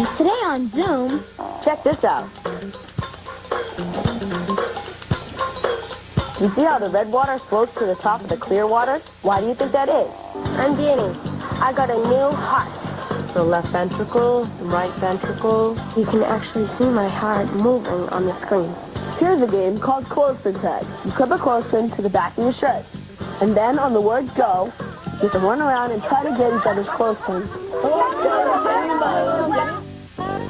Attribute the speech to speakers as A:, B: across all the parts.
A: Today on Zoom,
B: Check this out. Do you see how the red water floats to the top of the clear water? Why do you think that is?
A: I'm Danny. I got a new heart.
B: The left ventricle, the right ventricle.
A: You can actually see my heart moving on the screen.
B: Here's a game called Clothespin tag. You clip a clothespin to the back of your shirt. And then on the word go, you have to run around and try to get each other's clothespins.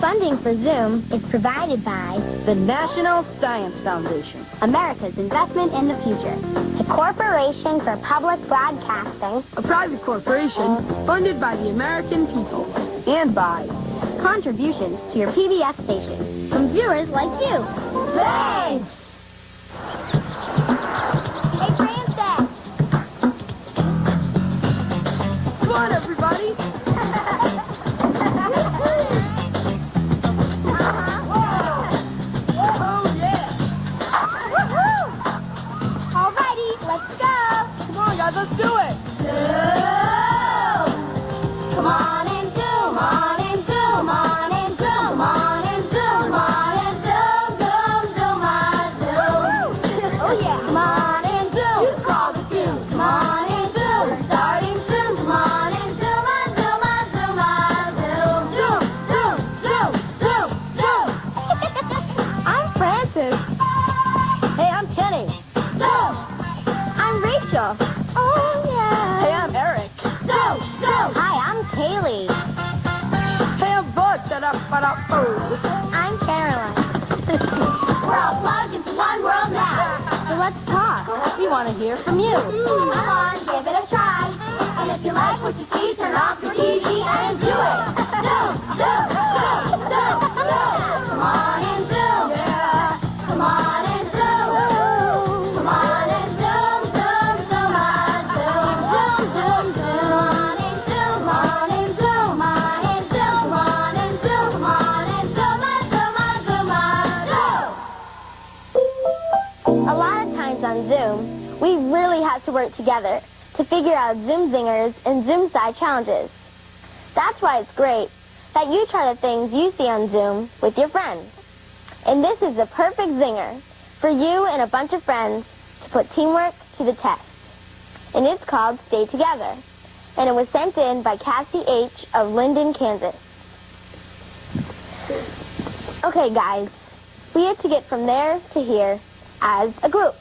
A: Funding for Zoom is provided by
B: The National Science Foundation.
A: America's Investment in the Future, the Corporation for Public Broadcasting,
B: A private corporation funded by the American people. And by
A: contributions to your PBS station from viewers like you. Thanks! Hey, Francis!
B: Come on, everybody! Let's do it!
A: Come on and zoom, on and zoom, on and zoom, on and zoom, on and zoom, zoom, zoom, on zoom. Oh yeah! Come on and zoom, you call the zoom. Come on and zoom, we're starting soon. Come on and zoom, on zoom, on zoom, on zoom. Zoom, zoom, zoom, zoom, zoom. I'm Francis.
B: Hey, I'm Kenny.
A: Zoom. I'm Rachel.
B: Hey, I'm Eric.
A: Hi, I'm Kaylee.
B: Hey, I'm Bud.
A: I'm Caroline. We're all plugged into one world now. So let's talk.
B: We want to hear from you.
A: Come on, give it a try. And if you like what you see, turn off your TV and do it. Zoom, zoom, zoom, zoom, zoom. Come on and zoom.
B: Yeah.
A: Come on and zoom. Come on and zoom, zoom, zoom, on zoom, zoom, zoom, zoom. On and zoom, on and zoom, on and zoom, on and zoom, on and zoom, on zoom, on zoom, on zoom. A lot of times on Zoom, we really have to work together to figure out Zoom zingers and Zoom side challenges. That's why it's great that you try the things you see on Zoom with your friends. And this is the perfect zinger for you and a bunch of friends to put teamwork to the test. And it's called Stay Together. And it was sent in by Cassie H. of Linden, Kansas. Okay, guys, we had to get from there to here as a group.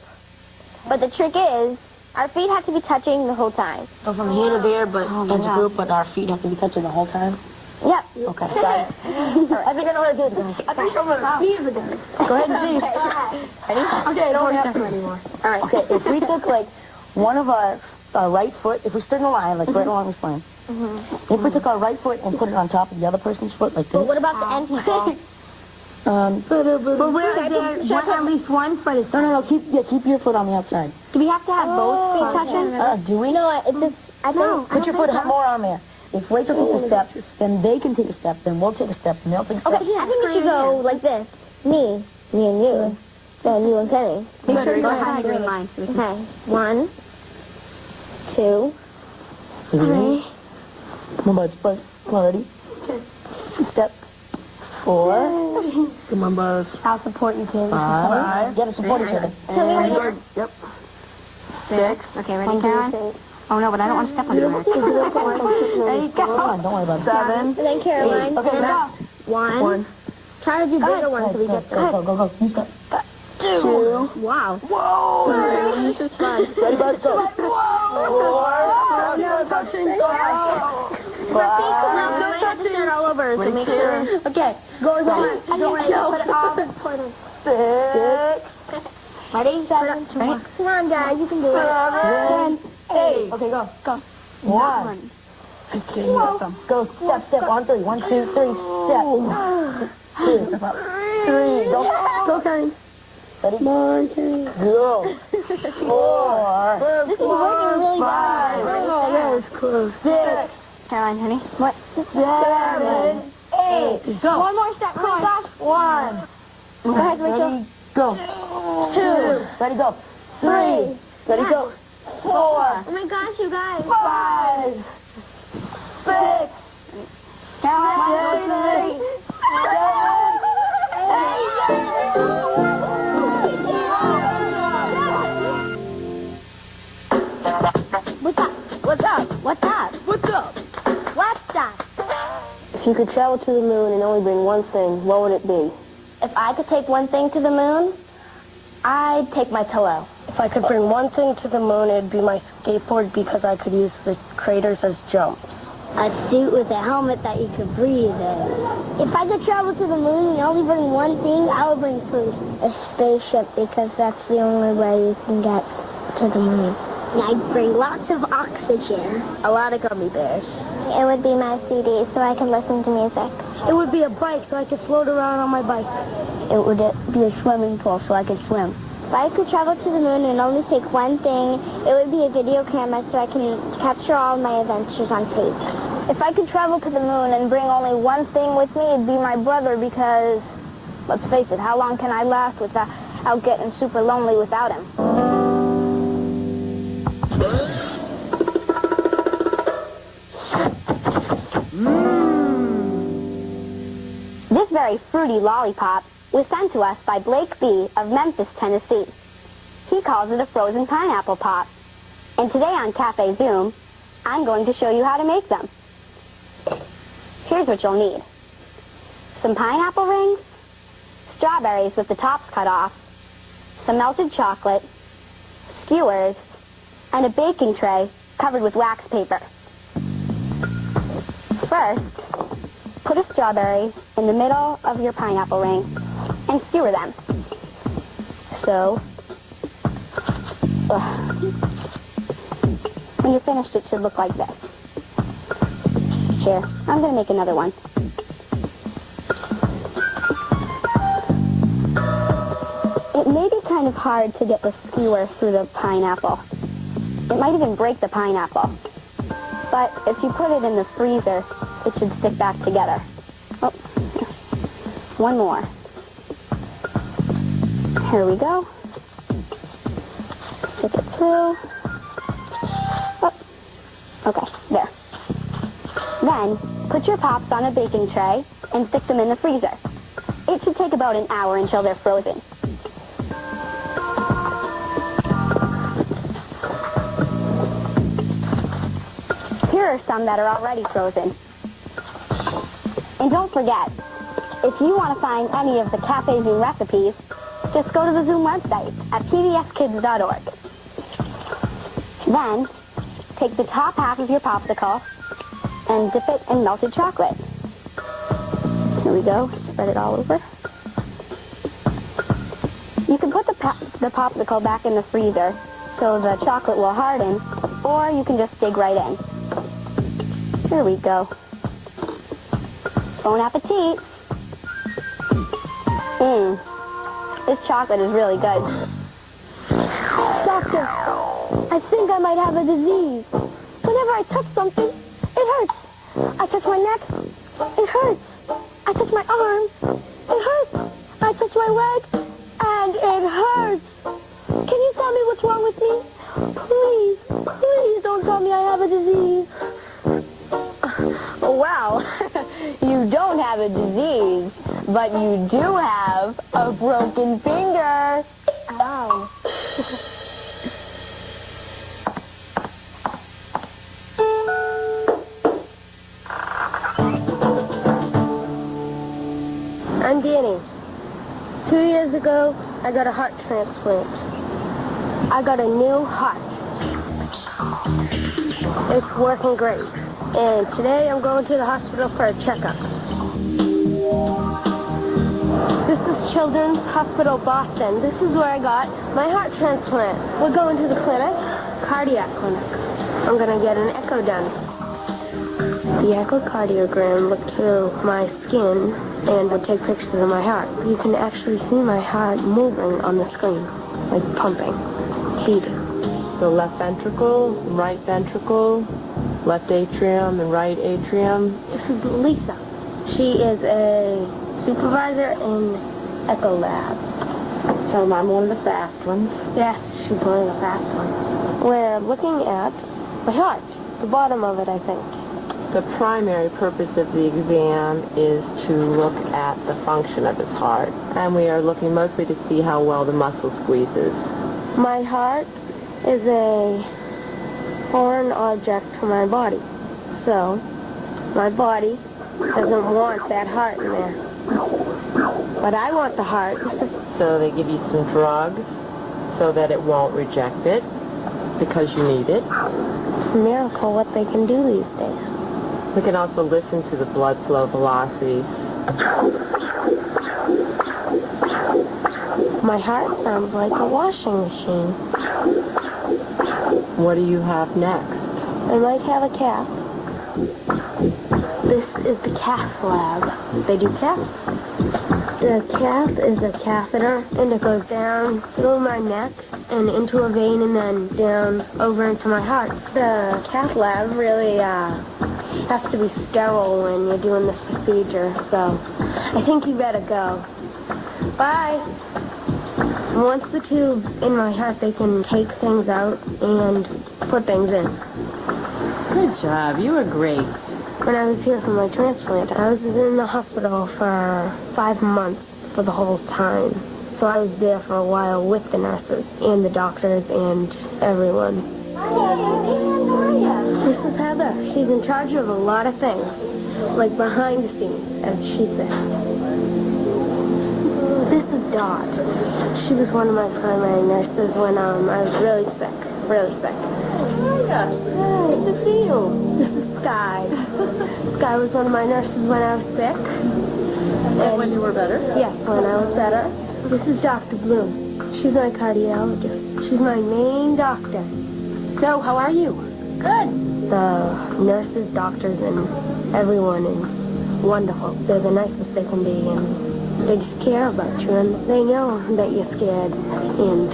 A: But the trick is, our feet have to be touching the whole time.
B: So from here to there, but as a group, but our feet have to be touching the whole time?
A: Yep.
B: Okay, got it. All right, I think I know what to do, guys. I think I'm going to see the guys. Go ahead and see. Ready? Okay, I don't have to anymore. All right, okay, if we took, like, one of our right foot, if we stood in a line, like right along this line, if we took our right foot and put it on top of the other person's foot, like this.
A: But what about the end people?
B: But where is there at least one foot is... No, keep your foot on the outside.
A: Do we have to have both feet touching?
B: Do we?
A: No, it's just, I think...
B: Put your foot more on there. If Rachel takes a step, then they can take a step, then we'll take a step, and they'll take a step.
A: Okay, I think we should go like this. Me and you. Then you and Kenny.
B: Make sure you
A: Go
B: go
A: ahead.
B: behind the green line. So
A: Okay. 1, 2, 3.
B: Come on, Buzz. Come on, ready? Step. 4. Come on, Buzz.
A: I'll support you, Kenny.
B: 5. Get to support each other. Yep. 6.
A: Okay, ready, Caroline?
B: Oh, no, but I don't want to step on your head. There you go. Come on, don't worry about it. 7.
A: And then Caroline.
B: 8. Okay, next.
A: 1. Try to do bigger ones so we get...
B: Go. You step.
A: 2.
B: Wow. Whoa.
A: 3. This is fun.
B: Ready, Buzz? Go. 4. No touching. 5.
A: No touching it all over, so make sure.
B: Okay. Go.
A: Put it all.
B: 6.
A: Ready? 7. Come on, guys, you can do it.
B: 7. 8. Okay, go. 1. Okay, go. Step. 1, 3. 1, 2, 3. Step. 2. Step up. 3. Go, Kenny. Ready? 1, 2. Go. 4.
A: This is working really
B: 5.
A: bad.
B: Oh, that was close. 6.
A: Caroline, honey. What?
B: 7. 8. Go.
A: One more step. Come on.
B: 1.
A: Go ahead, Rachel.
B: Ready? Go. 2. Ready? Go. 3. Ready? Go. 4.
A: Oh my gosh, you guys.
B: 5. 6. 7. you could travel to the moon and only bring one thing, what would it be?
A: If I could take one thing to the moon, I'd take my pillow.
B: If I could bring one thing to the moon, it'd be my skateboard because I could use the craters as jumps.
A: A suit with a helmet that you could breathe in. If I could travel to the moon and only bring one thing, I would bring food. A spaceship, because that's the only way you can get to the moon. And I'd bring lots of oxygen.
B: A lot of gummy bears.
A: It would be my CD so I can listen to music.
B: It would be a bike so I could float around on my bike. It would be a swimming pool so I could swim.
A: If I could travel to the moon and only take one thing, it would be a video camera so I can capture all my adventures on tape.
B: If I could travel to the moon and bring only one thing with me, it'd be my brother because, let's face it, how long can I last without getting super lonely without him?
A: This very fruity lollipop was sent to us by Blake B. of Memphis, Tennessee. He calls it a frozen pineapple pop. And today on Café Zoom, I'm going to show you how to make them. Here's what you'll need. Some pineapple rings, strawberries with the tops cut off, some melted chocolate, skewers, and a baking tray covered with wax paper. First, put a strawberry in the middle of your pineapple ring and skewer them. So, when you're finished, it should look like this. Here, I'm going to make another one. It may be kind of hard to get the skewer through the pineapple. It might even break the pineapple. But if you put it in the freezer, it should stick back together. Oh, one more. Here we go. Stick it through. Oh, okay, there. Then, put your pops on a baking tray and stick them in the freezer. It should take about an hour until they're frozen. Here are some that are already frozen. And don't forget, if you want to find any of the Café Zoom recipes, just go to the Zoom website at pbskids.org. Then, take the top half of your popsicle and dip it in melted chocolate. Here we go. Spread it all over. You can put the popsicle back in the freezer so the chocolate will harden, or you can just dig right in. Here we go. Bon appetit. This chocolate is really good.
B: Doctor, I think I might have a disease. Whenever I touch something, it hurts. I touch my neck, it hurts. I touch my arm, it hurts. I touch my leg, and it hurts. Can you tell me what's wrong with me? Please, please don't tell me I have a disease.
C: Well, you don't have a disease, but you do have a broken finger.
A: Ow.
B: I'm Danny. 2 years ago, I got a heart transplant. I got a new heart. It's working great. And today I'm going to the hospital for a checkup. This is Children's Hospital Boston. This is where I got my heart transplant. We're going to the clinic, cardiac clinic. I'm going to get an echo done. The echocardiogram looked through my skin and would take pictures of my heart. You can actually see my heart moving on the screen, like pumping, beating.
D: The left ventricle, right ventricle, left atrium and right atrium.
B: This is Lisa. She is a supervisor in Echo Lab.
D: Tell them I'm one of the fast ones.
B: Yes, she's one of the fast ones. We're looking at the heart, the bottom of it, I think.
D: The primary purpose of the exam is to look at the function of his heart. And we are looking mostly to see how well the muscle squeezes.
B: My heart is a foreign object to my body. So, my body
C: doesn't want that heart in there. But I want the heart.
D: So they give you some drugs so that it won't reject it because you need it.
C: It's a miracle what they can do these days.
D: We can also listen to the blood flow velocities.
C: My heart sounds like a washing machine.
D: What do you have next?
C: I might have a calf. This is the calf lab. They do calves. The calf is a catheter, and it goes down through my neck and into a vein and then down over into my heart. The calf lab really has to be sterile when you're doing this procedure, so I think you better go. Bye. Once the tube's in my heart, they can take things out and put things in.
D: Good job. You were great.
C: When I was here for my transplant, I was in the hospital for 5 months for the whole time. So I was there for a while with the nurses and the doctors and everyone. This is Heather. She's in charge of a lot of things, like behind the scenes, as she said. This is Dot. She was one of my primary nurses when I was really sick. Good to see you. This is Sky. Sky was one of my nurses when I was sick.
D: And when you were better?
C: Yes, when I was better. This is Dr. Bloom. She's my cardiologist. She's my main doctor.
B: So, how are you?
C: Good. The nurses, doctors, and everyone is wonderful. They're the nicest they can be, and they just care about you, and they know that you're scared, and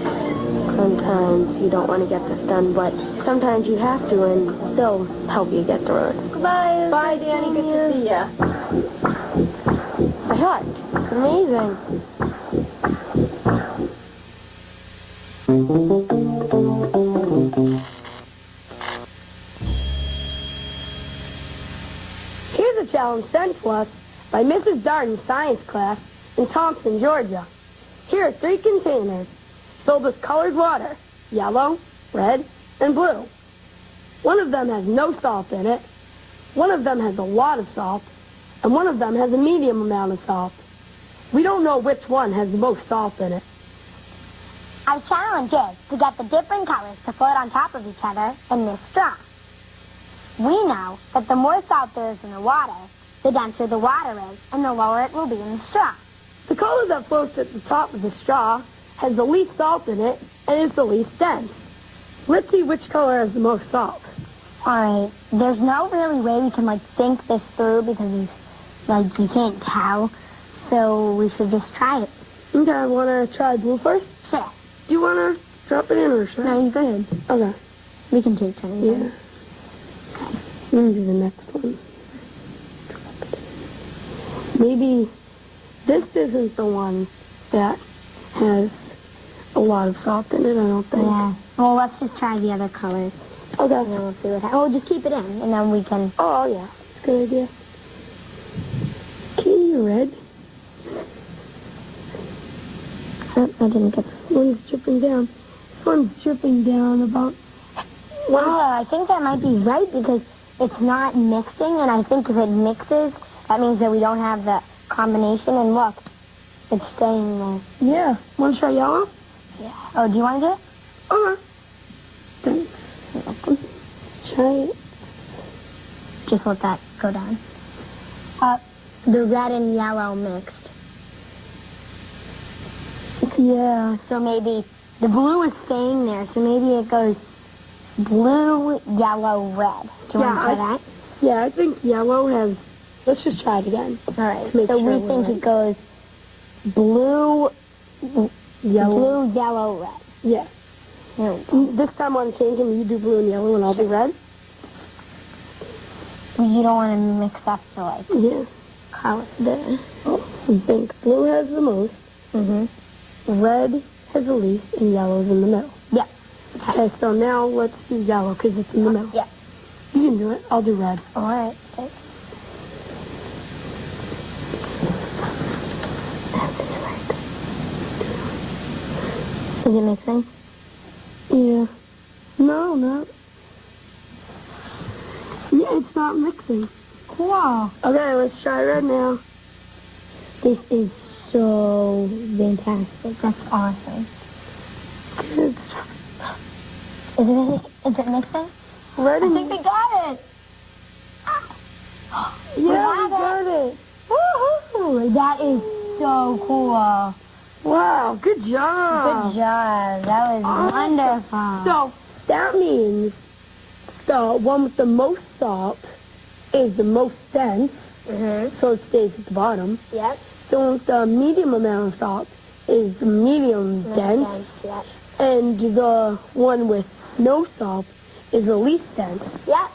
C: sometimes you don't want to get this done, but sometimes you have to, and they'll help you get through it. Goodbye.
B: Bye, Danny. Good to see ya.
C: My heart. Amazing. Here's a challenge sent to us by Mrs. Darden's science class in Thompson, Georgia. Here are 3 containers filled with colored water, yellow, red, and blue. One of them has no salt in it, one of them has a lot of salt, and one of them has a medium amount of salt. We don't know which one has the most salt in it.
A: Our challenge is to get the different colors to float on top of each other in this straw. We know that the more salt there is in the water, the denser the water is, and the lower it will be in the straw.
C: The color that floats at the top of the straw has the least salt in it and is the least dense. Let's see which color has the most salt.
A: All right, there's no really way we can, think this through because we can't tell, so we should just try it.
C: Okay, I want to try blue first.
A: Sure.
C: Do you want to drop it in or should I?
A: No, you go ahead.
C: Okay.
A: We can take turns.
C: Yeah. Let me do the next one. Maybe this isn't the one that has a lot of salt in it, I don't think.
A: Yeah. Well, let's just try the other colors.
C: Okay.
A: And then we'll see what happens. Oh, just keep it in, and then we can...
C: Oh, yeah. That's a good idea. Okay, red.
A: Oh, I didn't get this.
C: One's dripping down. This one's dripping down about...
A: Well, I think that might be right because it's not mixing, and I think if it mixes, that means that we don't have the combination, and look, it's staying there.
C: Yeah. Want to try yellow?
A: Yeah. Oh, do you want to do it?
C: Okay. Thanks.
A: You're welcome.
C: Try it.
A: Just let that go down. The red and yellow mixed.
C: Yeah.
A: So maybe the blue is staying there, so maybe it goes blue, yellow, red. Do you want to try that?
C: Yeah, I think yellow has... Let's just try it again.
A: All right.
C: Make
A: So
C: sure
A: we
C: we're
A: think
C: right.
A: it goes blue,
C: Yellow.
A: blue, yellow, red.
C: Yeah.
A: Here we go.
C: This time on can you do blue and yellow and I'll do red?
A: You don't want to mix up the
C: Yeah.
A: color.
C: We think blue has the most, red has the least, and yellow's in the middle.
A: Yeah.
C: Okay, so now let's do yellow because it's in the middle.
A: Yeah.
C: You can do it. I'll do red.
A: All right. Thanks. Is it mixing?
C: Yeah. No, no. Yeah, it's not mixing. cool. Okay, let's try it right now. This is so fantastic. That's awesome. Is it mixing?
B: Ready?
C: I think we got it.
B: Yeah, we got it.
C: Woohoo! That is so cool.
B: Wow, good job.
C: Good job. That was wonderful.
B: So that means the one with the most salt is the most dense, so it stays at the bottom.
C: Yep.
B: The one with the medium amount of salt is the medium dense,
C: Yep.
B: and the one with no salt is the least dense.
C: Yep.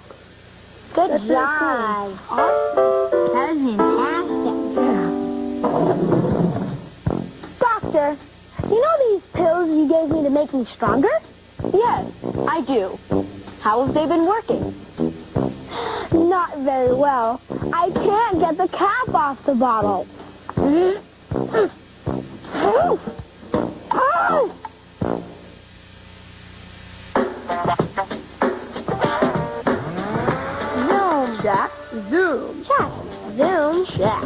C: Good
B: That's really
C: job.
B: cool. Awesome.
C: That was fantastic.
B: Yeah.
A: Doctor, you know these pills you gave me to make me stronger?
B: Yes, I do. How have they been working?
A: Not very well. I can't get the cap off the bottle. Zoom.
B: Jack, zoom.
A: Check. Zoom.
B: Jack.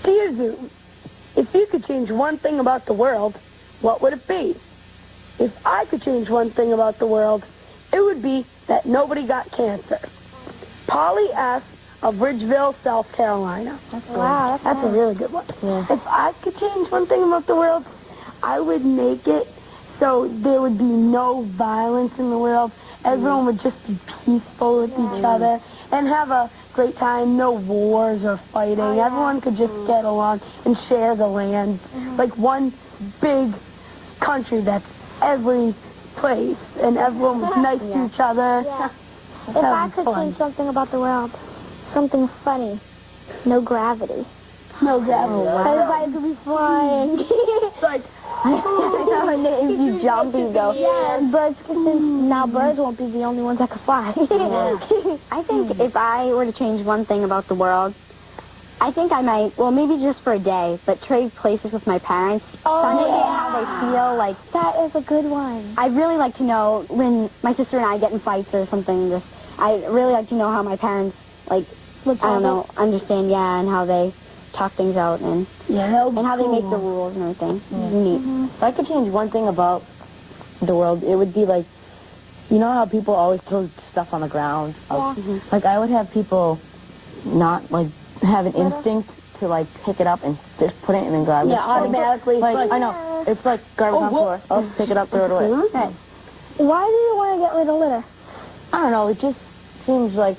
B: Dear Zoom, if you could change one thing about the world, what would it be? If I could change one thing about the world, it would be that nobody got cancer. Polly S. of Ridgeville, South Carolina.
A: Wow,
B: That's a really good one. Yeah. If I could change one thing about the world, I would make it so there would be no violence in the world. Everyone would just be peaceful with each other and have a great time. No wars or fighting. Everyone could just get along and share the land. Like one big country that's every place, and everyone was nice to each other.
A: Yeah. If I could change something about the world, something funny, no gravity.
B: No gravity.
A: Everybody could be flying.
B: Like,
A: If you jump, you go. Yeah. Birds, since now birds won't be the only ones that can fly.
E: I think if I were to change one thing about the world, I think I might, well, maybe just for a day, but trade places with my parents. So understand how they feel. Like,
A: That is a good one.
E: I'd really like to know when my sister and I get in fights or something. I'd really like to know how my parents, like, I don't know, understand, and how they talk things out and how they make the rules and everything. It's neat.
F: If I could change one thing about the world, it would be like, you know how people always throw stuff on the ground? Like, I would have people not, like, have an instinct to, like, pick it up and just put it in the garbage.
B: yeah, automatically.
F: Like, I know. It's like garbage on the floor. Oh, pick it up, throw it away.
A: Why do you want to get rid of litter?
F: I don't know. It just seems like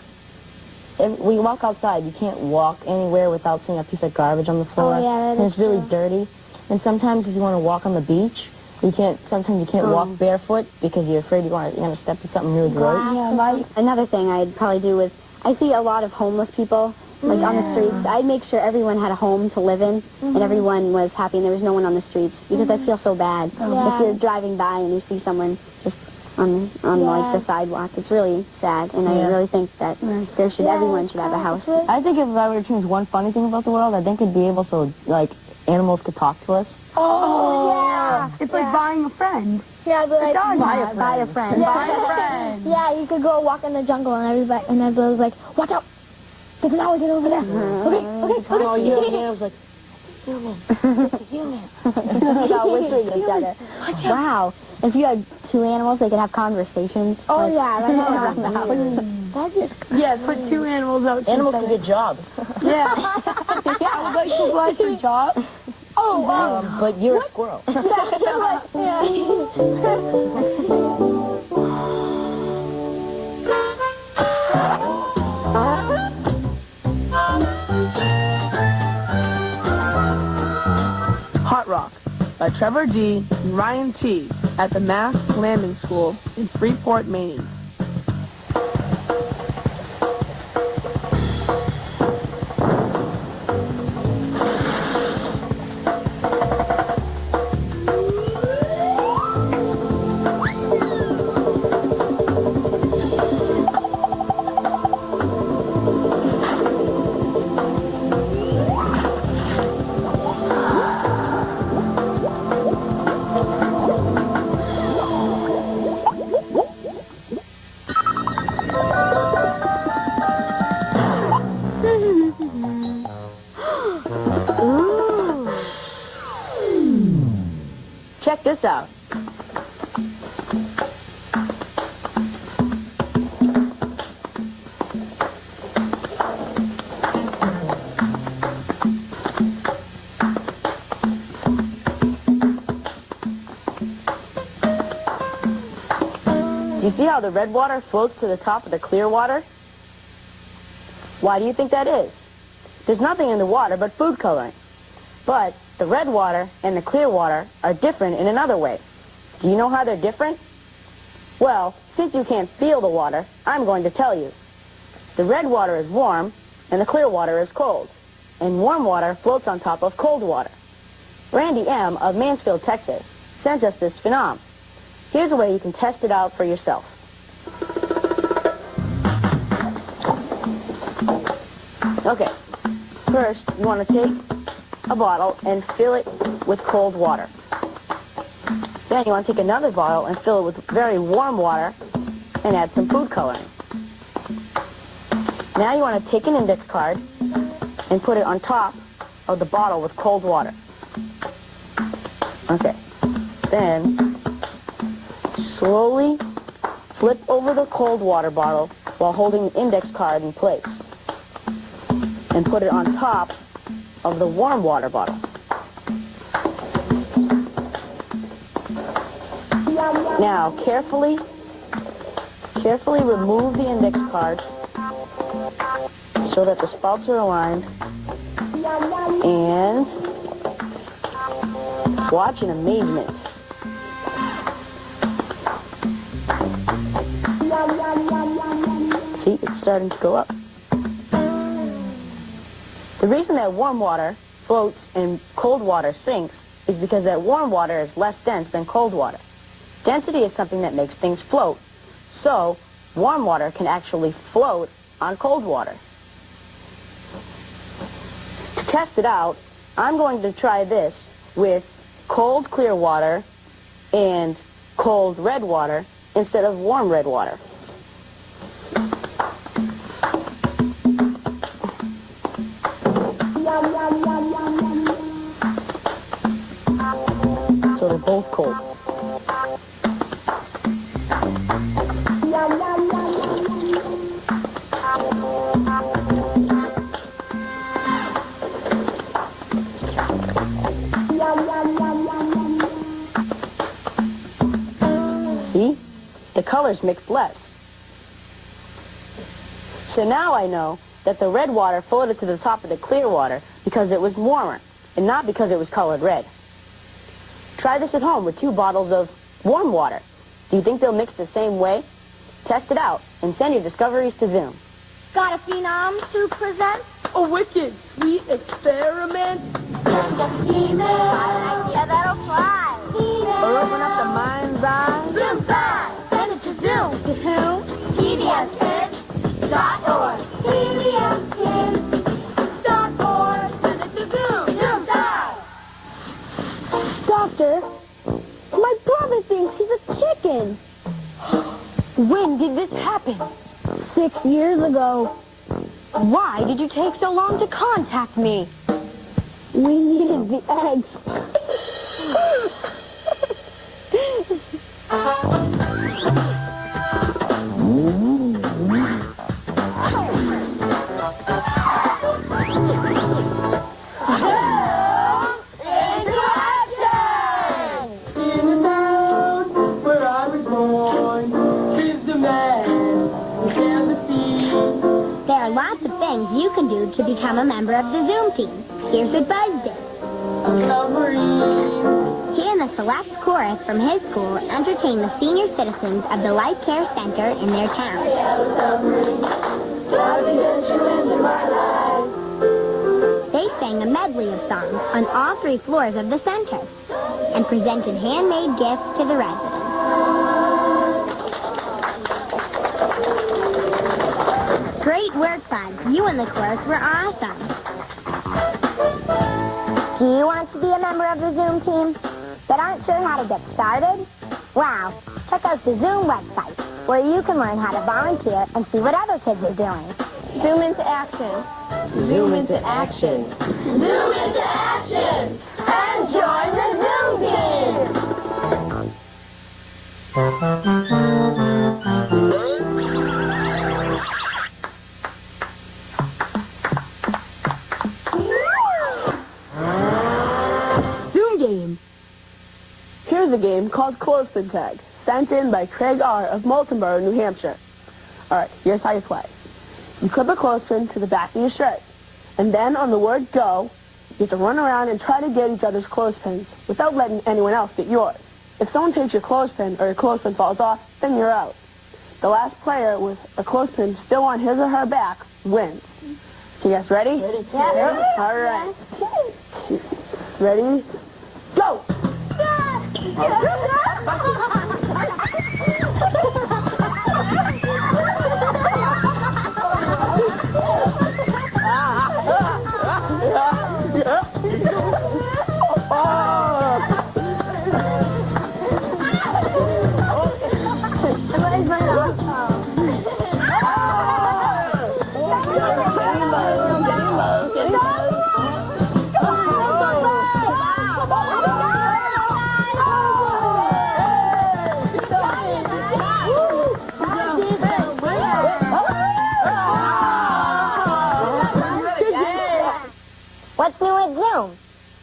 F: when you walk outside, you can't walk anywhere without seeing a piece of garbage on the floor.
A: Oh, yeah, that
F: and
A: is
F: it's really
A: true.
F: dirty. And sometimes if you want to walk on the beach, sometimes you can't walk barefoot because you're afraid you're going to step in something really gross.
E: Another thing I'd probably do is, I see a lot of homeless people, like, on the streets. I'd make sure everyone had a home to live in, and everyone was happy, and there was no one on the streets, because I feel so bad. If you're driving by and you see someone just on like, the sidewalk, it's really sad, and I really think that everyone should have a house.
F: I think if I were to change one funny thing about the world, I think it'd be able so, like, animals could talk to us.
B: Oh, yeah. It's like buying a friend.
A: Yeah, but like,
E: Buy a friend.
A: Yeah, you could go walk in the jungle and everybody's like, watch out! There's an alligator over there. Okay.
F: Oh, you know, the animals like, it's a human.
E: Without whispering to each other. Wow. If you had two animals, they could have conversations.
A: Oh,
E: like,
A: yeah.
E: around the house.
B: Yeah, put two animals out.
F: Animals can get jobs.
B: Yeah. I would like to apply for a job.
F: But you're a squirrel.
B: Hot Rock by Trevor G. and Ryan T. at the Mass Landing School in Freeport, Maine.
F: this out. Do you see how the red water floats to the top of the clear water? Why do you think that is? There's nothing in the water but food coloring. But the red water and the clear water are different in another way. Do you know how they're different? Well, since you can't feel the water, I'm going to tell you. The red water is warm and the clear water is cold. And warm water floats on top of cold water. Randy M. of Mansfield, Texas, sent us this phenomenon. Here's a way you can test it out for yourself. Okay, first you want to take a bottle and fill it with cold water. Then you want to take another bottle and fill it with very warm water and add some food coloring. Now you want to take an index card and put it on top of the bottle with cold water. Okay, then slowly flip over the cold water bottle while holding the index card in place and put it on top of the warm water bottle. Now, carefully remove the index card so that the spouts are aligned, and watch in amazement. See, it's starting to go up. The reason that warm water floats and cold water sinks is because that warm water is less dense than cold water. Density is something that makes things float. So, warm water can actually float on cold water. To test it out, I'm going to try this with cold clear water and cold red water instead of warm red water. So they're both cold. See? The colors mixed less. So now I know that the red water floated to the top of the clear water because it was warmer and not because it was colored red. Try this at home with 2 bottles of warm water. Do you think they'll mix the same way? Test it out and send your discoveries to Zoom.
A: Got a phenom to present?
B: A wicked sweet experiment.
A: Got an idea that'll fly.
B: Open up the mind's eye.
A: Zoom fast. Send it to Zoom. To whom? PBSKids.org. PBSKids.org. Send it to Zoom. Zoom fast.
C: Doctor, my brother thinks he's a chicken.
B: When did this happen?
C: 6 years ago.
B: Why did you take so long to contact me?
C: We needed the eggs.
A: There are lots of things you can do to become a member of the Zoom team. Here's what Buzz did. He and the select chorus from his school entertained the senior citizens of the Life Care Center in their town. They sang a medley of songs on all 3 floors of the center and presented handmade gifts to the residents. Great work, Buzz. You and the chorus were awesome. Do you want to be a member of the Zoom team but aren't sure how to get started? Wow, check out the Zoom website where you can learn how to volunteer and see what other kids are doing. Zoom into action.
D: Zoom into action.
A: Zoom into action! And join the Zoom team!
B: Zoom game. Here's a game called Clothespin Tag, sent in by Craig R. of Moultonborough, New Hampshire. All right, here's how you play. You clip a clothespin to the back of your shirt, and then on the word go, you have to run around and try to get each other's clothespins without letting anyone else get yours. If someone takes your clothespin or your clothespin falls off, then you're out. The last player with a clothespin still on his or her back wins. So you guys ready? Ready.
A: Yeah.
B: All right. Ready? Go!
A: What's new at Zoom?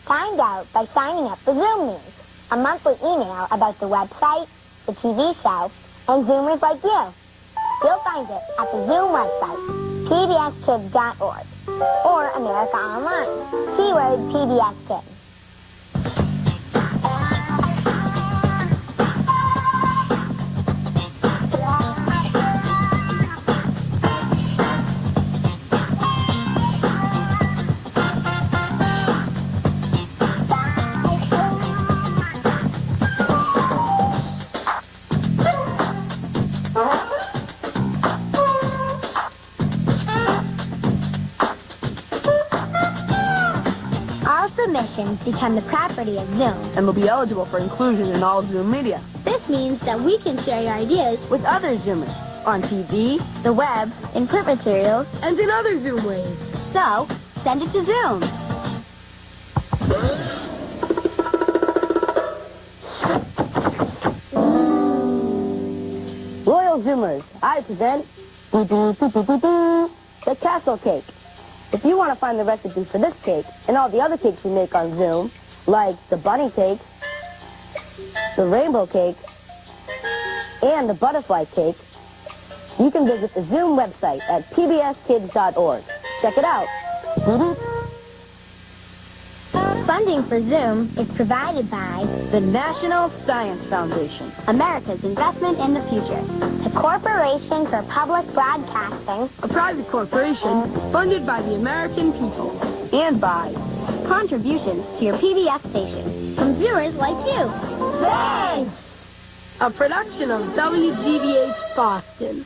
A: Find out by signing up for Zoom News, a monthly email about the website, the TV show, and Zoomers like you. You'll find it at the Zoom website, pbskids.org, or America Online. Keyword PBS Kids. Submissions become the property of Zoom.
B: And will be eligible for inclusion in all Zoom media.
A: This means that we can share your ideas
B: With other Zoomers on TV,
A: the web, in print materials,
B: and in other Zoom ways.
A: so send it to Zoom.
B: Royal Zoomers, I present the Castle Cake. If you want to find the recipe for this cake and all the other cakes we make on Zoom, like the bunny cake, the rainbow cake, and the butterfly cake, you can visit the Zoom website at pbskids.org. Check it out.
A: Funding for Zoom is provided by
B: The National Science Foundation.
A: America's Investment in the Future, the Corporation for Public Broadcasting,
B: A private corporation funded by the American people. And by
A: contributions to your PBS station from viewers like you. Thanks!
B: a production of WGBH Boston.